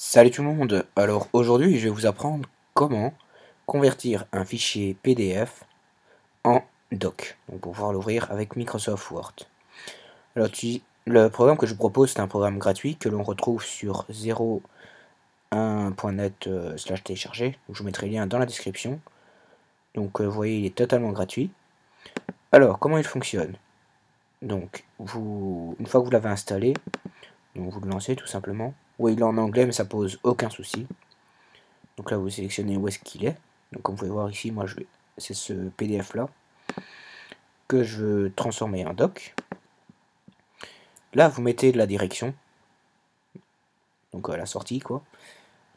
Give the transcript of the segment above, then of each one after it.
Salut tout le monde, alors aujourd'hui je vais vous apprendre comment convertir un fichier PDF en doc, donc pour pouvoir l'ouvrir avec Microsoft Word. Alors le programme que je vous propose c'est un programme gratuit que l'on retrouve sur 01.net/télécharger, je vous mettrai le lien dans la description. Donc vous voyez il est totalement gratuit. Alors comment il fonctionne? Donc une fois que vous l'avez installé, donc vous le lancez tout simplement. Oui, il est en anglais mais ça pose aucun souci. Donc là vous sélectionnez où est-ce qu'il est. Donc comme vous pouvez voir ici, moi c'est ce PDF là que je veux transformer en doc. Là vous mettez de la direction, donc à la sortie quoi.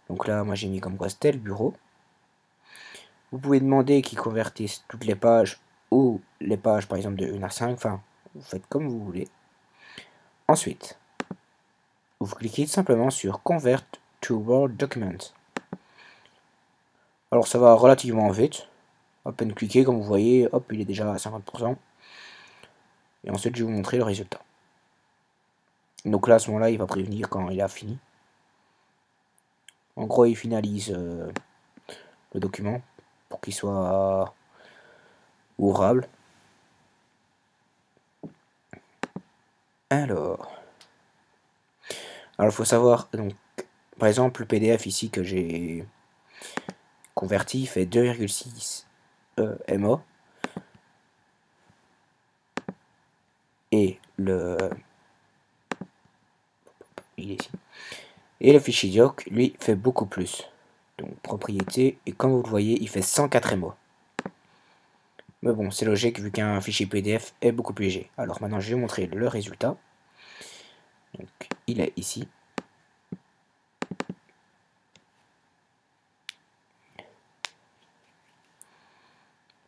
Donc là moi j'ai mis comme quoi c'était le bureau. Vous pouvez demander qu'ils convertissent toutes les pages ou les pages par exemple de 1 à 5, enfin vous faites comme vous voulez. Ensuite, vous cliquez simplement sur Convert to Word Document. Alors ça va relativement vite. À peine cliquer, comme vous voyez, hop, il est déjà à 50%. Et ensuite, je vais vous montrer le résultat. Donc là, à ce moment-là, il va prévenir quand il a fini. En gros, il finalise le document pour qu'il soit ouvrable. Alors, il faut savoir, donc, par exemple, le PDF ici que j'ai converti fait 2,6 MO. Et il est ici. Et le fichier doc, lui, fait beaucoup plus. Donc, propriété, et comme vous le voyez, il fait 104 MO. Mais bon, c'est logique vu qu'un fichier PDF est beaucoup plus léger. Alors maintenant, je vais vous montrer le résultat. Donc, il est ici.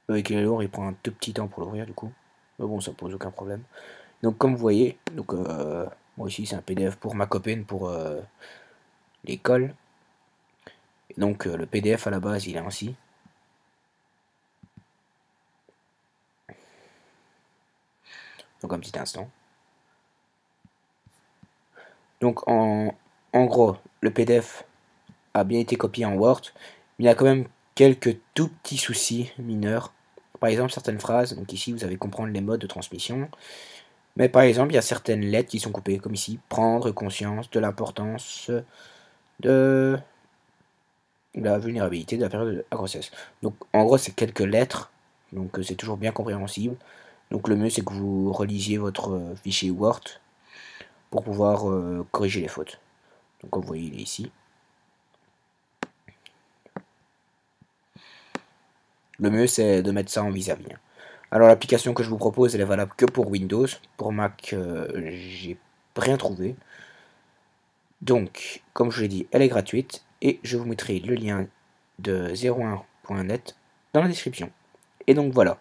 Avec les lourds, il prend un tout petit temps pour l'ouvrir du coup. Mais bon, ça pose aucun problème. Donc, comme vous voyez, donc moi ici c'est un PDF pour ma copine pour l'école. Donc, le PDF à la base, il est ainsi. Donc, un petit instant. Donc, en gros, le PDF a bien été copié en Word, mais il y a quand même quelques tout petits soucis mineurs. Par exemple, certaines phrases, donc ici vous allez comprendre les modes de transmission, mais par exemple, il y a certaines lettres qui sont coupées, comme ici, prendre conscience de l'importance de la vulnérabilité de la période de la grossesse. Donc en gros, c'est quelques lettres, donc c'est toujours bien compréhensible. Donc le mieux, c'est que vous relisiez votre fichier Word pour pouvoir corriger les fautes. Donc comme vous voyez, il est ici. Le mieux, c'est de mettre ça en vis-à-vis. Alors l'application que je vous propose, elle est valable que pour Windows. Pour Mac, j'ai rien trouvé. Donc, comme je l'ai dit, elle est gratuite. Et je vous mettrai le lien de 01.net dans la description. Et donc voilà.